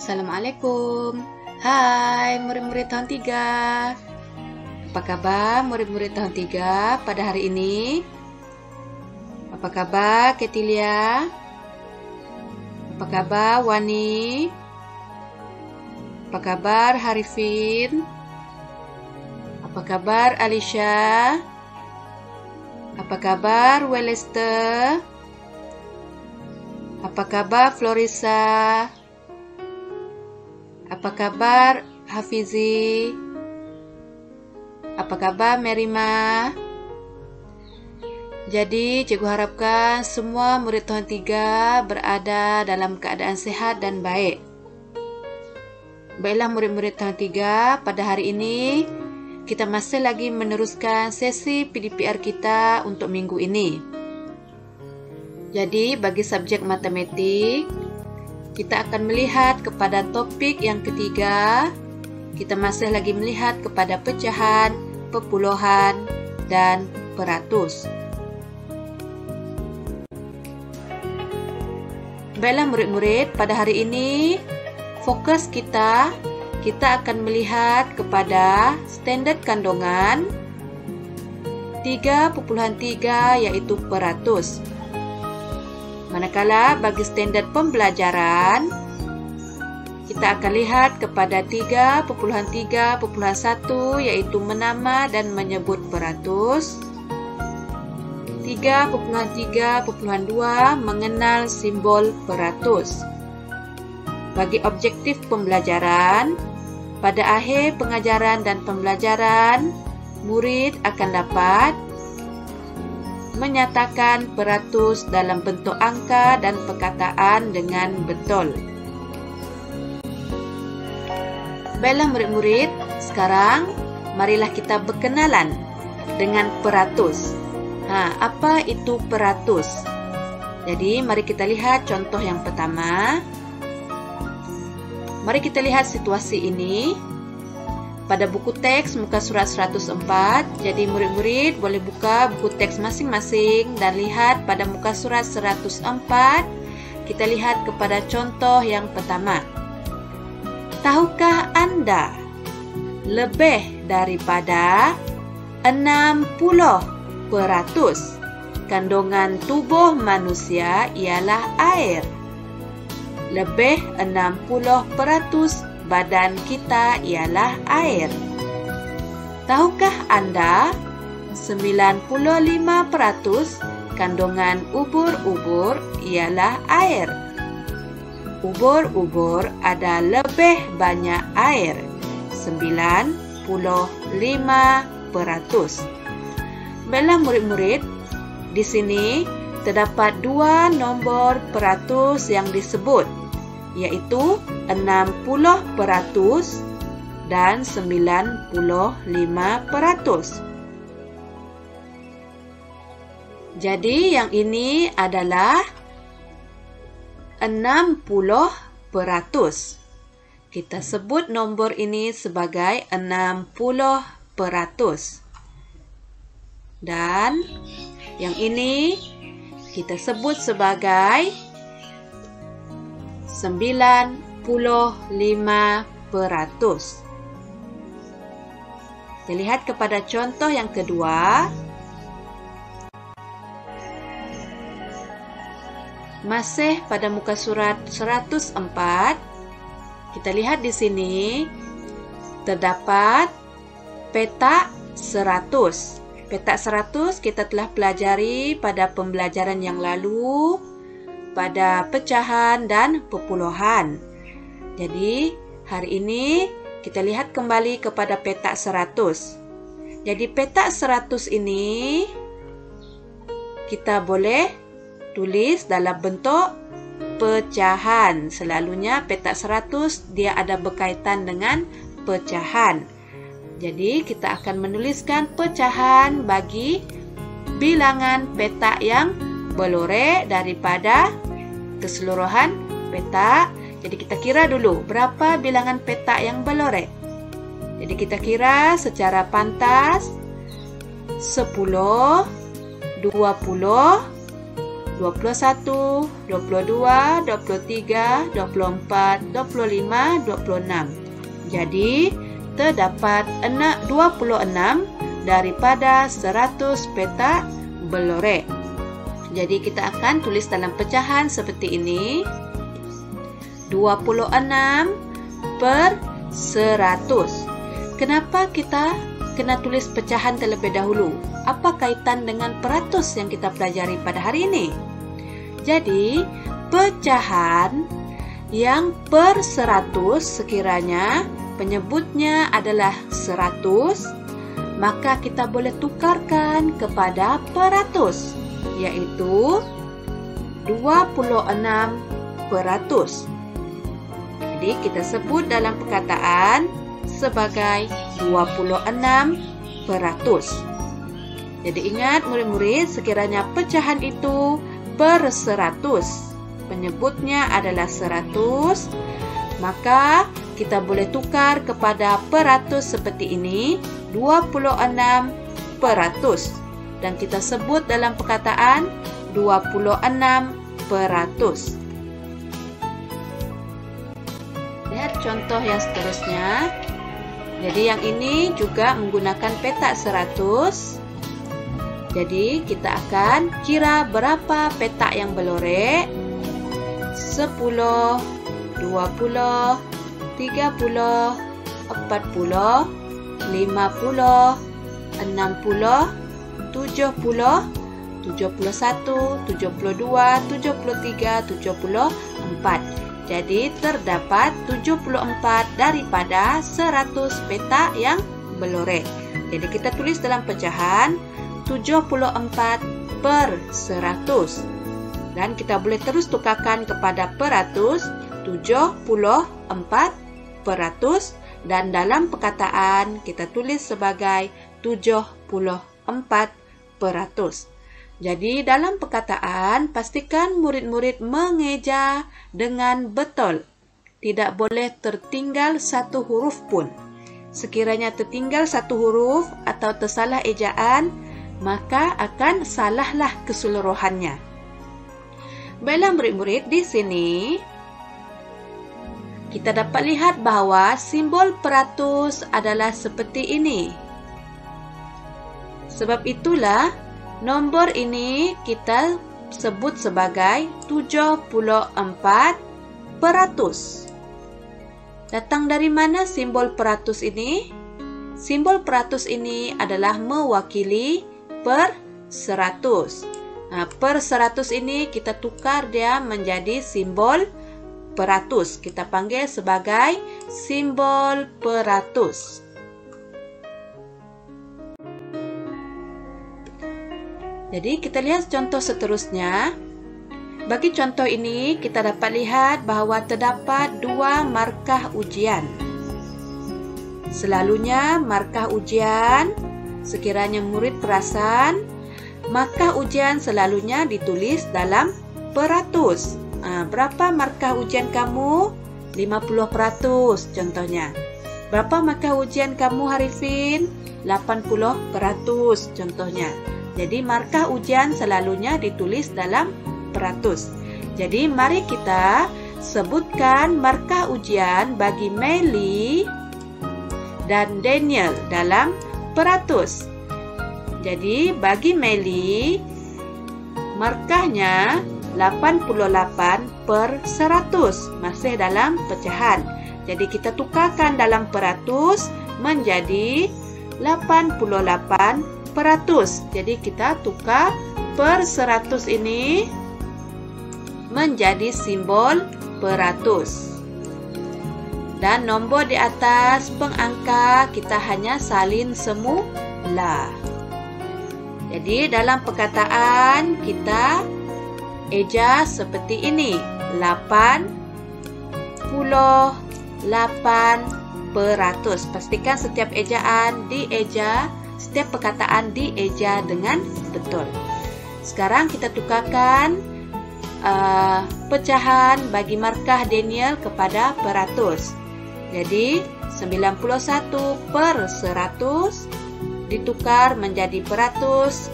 Assalamualaikum. Hai murid-murid tahun 3. Apa kabar murid-murid tahun 3 pada hari ini? Apa kabar Ketilia? Apa kabar Wani? Apa kabar Harifin? Apa kabar Alisha? Apa kabar Welester? Apa kabar Florisa? Apa kabar Hafizi? Apa kabar Merima? Jadi, cikgu harapkan semua murid tahun 3 berada dalam keadaan sehat dan baik. Baiklah murid-murid tahun 3, pada hari ini kita masih lagi meneruskan sesi PDPR kita untuk minggu ini. Jadi, bagi subjek matematik, kita akan melihat kepada topik yang ketiga. Kita masih lagi melihat kepada pecahan, perpuluhan, dan peratus. Baiklah murid-murid, pada hari ini fokus kita akan melihat kepada standard kandungan 3,3 yaitu peratus. Manakala bagi standard pembelajaran, kita akan lihat kepada 3,3,1 yaitu menama dan menyebut peratus. 3,3,2 mengenal simbol peratus. Bagi objektif pembelajaran, pada akhir pengajaran dan pembelajaran, murid akan dapat menyatakan peratus dalam bentuk angka dan perkataan dengan betul. Baiklah murid-murid, sekarang marilah kita berkenalan dengan peratus. Apa itu peratus? Jadi, mari kita lihat contoh yang pertama. Mari kita lihat situasi ini pada buku teks muka surat 104. Jadi murid-murid boleh buka buku teks masing-masing dan lihat pada muka surat 104. Kita lihat kepada contoh yang pertama. Tahukah Anda lebih daripada 60% kandungan tubuh manusia ialah air? Lebih 60% badan kita ialah air. Tahukah Anda 95% kandungan ubur-ubur ialah air? Ubur-ubur ada lebih banyak air, 95%. Baiklah murid-murid, di sini terdapat dua nombor peratus yang disebut, yaitu 60% dan 95%. Jadi yang ini adalah 60%. Kita sebut nombor ini sebagai 60%. Dan yang ini kita sebut sebagai 95%. Kita lihat kepada contoh yang kedua. Masih pada muka surat 104. Kita lihat di sini terdapat petak 100. Petak 100 kita telah pelajari pada pembelajaran yang lalu pada pecahan dan perpuluhan. Jadi, hari ini kita lihat kembali kepada petak 100. Jadi, petak 100 ini kita boleh tulis dalam bentuk pecahan. Selalunya petak 100 dia ada berkaitan dengan pecahan. Jadi, kita akan menuliskan pecahan bagi bilangan petak yang berlorek daripada keseluruhan petak. Jadi kita kira dulu berapa bilangan petak yang berlorek. Jadi kita kira secara pantas 10, 20, 21, 22, 23, 24, 25, 26. Jadi, terdapat 26 daripada 100 petak belorek. Jadi, kita akan tulis dalam pecahan seperti ini. 26 per 100. Kenapa kita kena tulis pecahan terlebih dahulu? Apa kaitan dengan peratus yang kita pelajari pada hari ini? Jadi, pecahan yang per 100 sekiranya penyebutnya adalah 100, maka kita boleh tukarkan kepada peratus, yaitu 26%. Jadi, kita sebut dalam perkataan sebagai 26%. Jadi, ingat murid-murid, sekiranya pecahan itu per 100, penyebutnya adalah 100, maka kita boleh tukar kepada peratus seperti ini, 26%. Dan kita sebut dalam perkataan 26%. Lihat contoh yang seterusnya. Jadi yang ini juga menggunakan petak 100. Jadi kita akan kira berapa petak yang belorek. 10, 20, 30, 40, 50, 60, 70, 71, 72, 73, 74. Jadi terdapat 74 daripada 100 petak yang belorek. Jadi kita tulis dalam pecahan 74 per 100. Dan kita boleh terus tukarkan kepada peratus, 74%. Dan dalam perkataan kita tulis sebagai 74%. Jadi dalam perkataan, pastikan murid-murid mengeja dengan betul. Tidak boleh tertinggal satu huruf pun. Sekiranya tertinggal satu huruf atau tersalah ejaan, maka akan salahlah keseluruhannya. Baiklah murid-murid, di sini kita dapat lihat bahawa simbol peratus adalah seperti ini. Sebab itulah nombor ini kita sebut sebagai 74%. Datang dari mana simbol peratus ini? Simbol peratus ini adalah mewakili per 100. Nah, per 100 ini kita tukar dia menjadi simbol peratus. Kita panggil sebagai simbol peratus. Jadi kita lihat contoh seterusnya. Bagi contoh ini kita dapat lihat bahawa terdapat dua markah ujian. Selalunya markah ujian, sekiranya murid perasan, markah ujian selalunya ditulis dalam peratus. Berapa markah ujian kamu? 50% contohnya. Berapa markah ujian kamu Harifin? 80% contohnya. Jadi markah ujian selalunya ditulis dalam peratus. Jadi mari kita sebutkan markah ujian bagi Meli dan Daniel dalam peratus. Jadi bagi Meli, markahnya 88/100, masih dalam pecahan. Jadi kita tukarkan dalam peratus menjadi 88%. Jadi kita tukar per 100 ini menjadi simbol peratus. Dan nombor di atas pengangka kita hanya salin semula. Jadi dalam perkataan kita eja seperti ini, 88%. Pastikan setiap ejaan dieja, setiap perkataan dieja dengan betul. Sekarang kita tukarkan pecahan bagi markah Daniel kepada peratus. Jadi 91/100 ditukar menjadi peratus.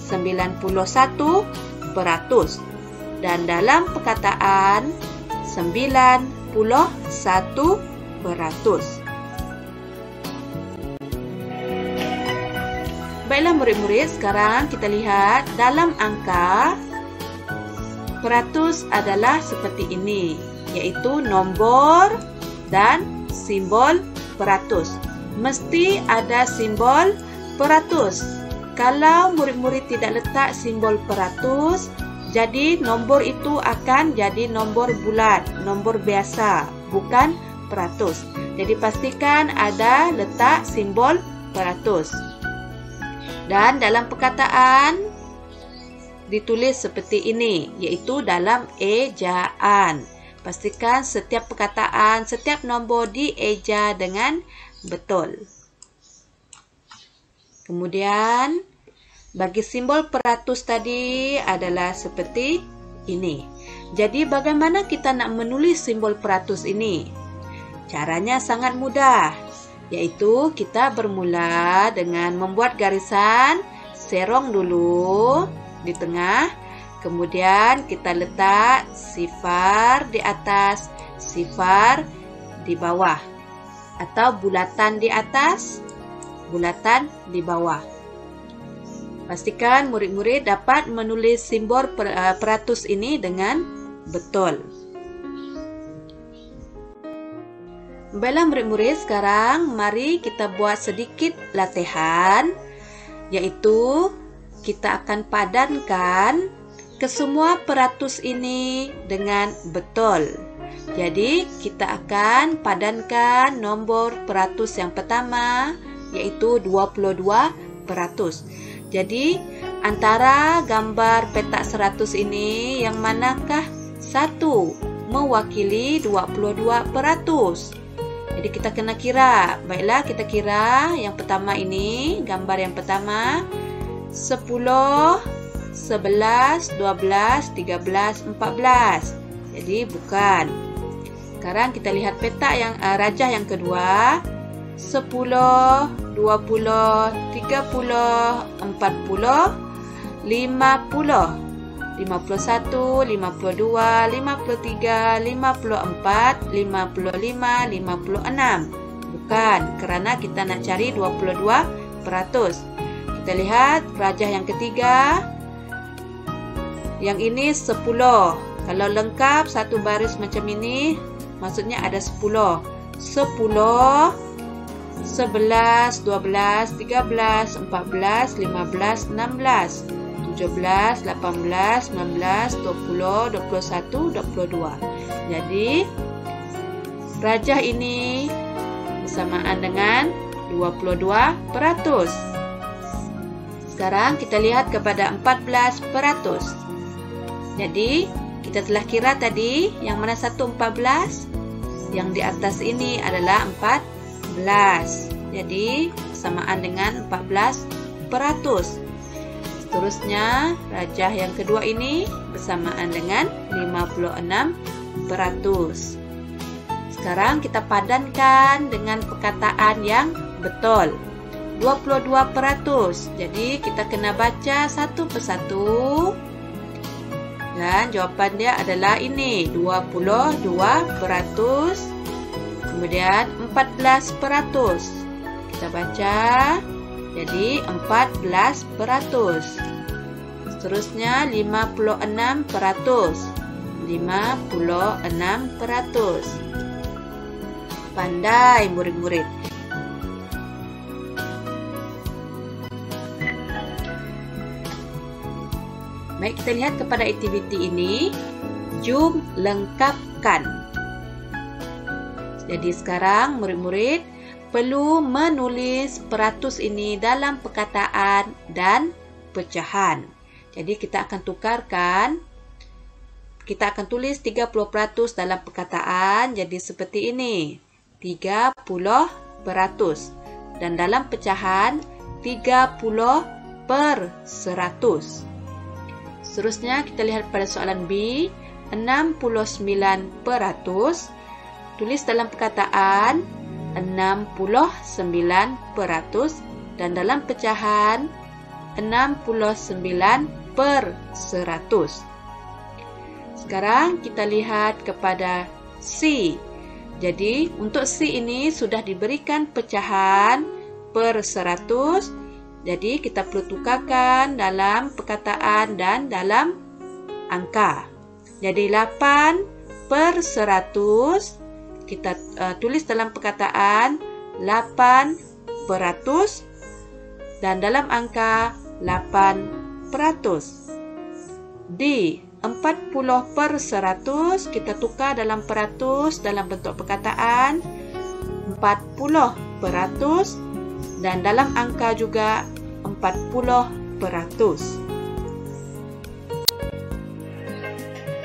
91 peratus. Dan dalam perkataan 91 peratus. Baiklah murid-murid, sekarang kita lihat dalam angka peratus adalah seperti ini, yaitu nombor dan simbol peratus. Mesti ada simbol peratus. Kalau murid-murid tidak letak simbol peratus, jadi nombor itu akan jadi nombor bulat, nombor biasa, bukan peratus. Jadi pastikan ada letak simbol peratus. Dan dalam perkataan ditulis seperti ini, yaitu dalam ejaan. Pastikan setiap perkataan, setiap nombor dieja dengan betul. Kemudian, bagi simbol peratus tadi adalah seperti ini. Jadi, bagaimana kita nak menulis simbol peratus ini? Caranya sangat mudah, yaitu kita bermula dengan membuat garisan serong dulu di tengah. Kemudian kita letak sifar di atas, sifar di bawah. Atau bulatan di atas, bulatan di bawah. Pastikan murid-murid dapat menulis simbol peratus ini dengan betul. Baiklah murid-murid, sekarang mari kita buat sedikit latihan, yaitu kita akan padankan kesemua peratus ini dengan betul. Jadi kita akan padankan nombor peratus yang pertama, yaitu 22 peratus. Jadi antara gambar petak 100 ini, yang manakah satu mewakili 22 peratus? Jadi kita kena kira. Baiklah, kita kira yang pertama ini, gambar yang pertama 10, 11, 12, 13, 14. Jadi bukan. Sekarang kita lihat petak yang rajah yang kedua, 10, 20, 30, 40, 50, 51, 52, 53, 54, 55, 56. Bukan, kerana kita nak cari 22 peratus. Kita lihat rajah yang ketiga. Yang ini 10. Kalau lengkap satu baris macam ini, maksudnya ada 10. 10, 11, 12, 13, 14, 15, 16, 17, 18, 19, 20, 21, 22. Jadi, rajah ini bersamaan dengan 22 peratus. Sekarang kita lihat kepada 14 peratus. Jadi, kita telah kira tadi yang mana satu 14, yang di atas ini adalah 14. Jadi, bersamaan dengan 14 peratus. Seterusnya, rajah yang kedua ini bersamaan dengan 56 peratus. Sekarang kita padankan dengan perkataan yang betul. 22 peratus. Jadi, kita kena baca satu persatu. Dan jawapan dia adalah ini, 22 peratus. Kemudian 14 peratus. Kita baca, jadi 14 peratus. Seterusnya 56 peratus. 56 peratus. Pandai murid-murid. Baik, kita lihat kepada aktiviti ini. Jom lengkapkan. Jadi sekarang murid-murid perlu menulis peratus ini dalam perkataan dan pecahan. Jadi kita akan tukarkan. Kita akan tulis 30% dalam perkataan. Jadi seperti ini. 30%. Dan dalam pecahan 30 per 100. Seterusnya kita lihat pada soalan B, 69%. Tulis dalam perkataan 69% dan dalam pecahan 69 per 100. Sekarang kita lihat kepada C. Jadi untuk C ini sudah diberikan pecahan per 100. Jadi kita perlu tukarkan dalam perkataan dan dalam angka. Jadi 8 per 100 kita tulis dalam perkataan 8 per 100 dan dalam angka 8 per 100. D. 40 per 100 kita tukar dalam peratus dalam bentuk perkataan 40 per 100 dan dalam angka juga 40 per 100.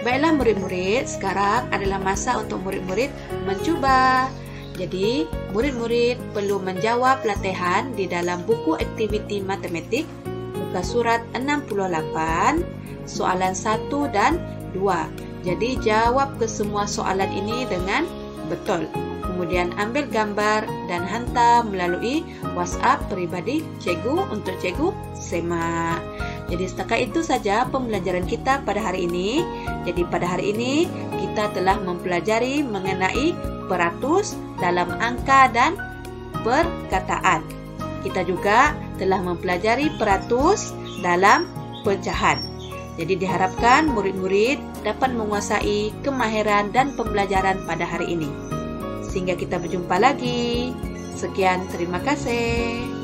Baiklah murid-murid, sekarang adalah masa untuk murid-murid mencuba. Jadi, murid-murid perlu menjawab latihan di dalam buku aktiviti matematik muka surat 68, soalan 1 dan 2. Jadi, jawab ke semua soalan ini dengan betul. Kemudian ambil gambar dan hantar melalui WhatsApp peribadi cikgu untuk cikgu semak. Jadi setakat itu saja pembelajaran kita pada hari ini. Jadi pada hari ini kita telah mempelajari mengenai peratus dalam angka dan perkataan. Kita juga telah mempelajari peratus dalam pecahan. Jadi diharapkan murid-murid dapat menguasai kemahiran dan pembelajaran pada hari ini. Sehingga kita berjumpa lagi. Sekian, terima kasih.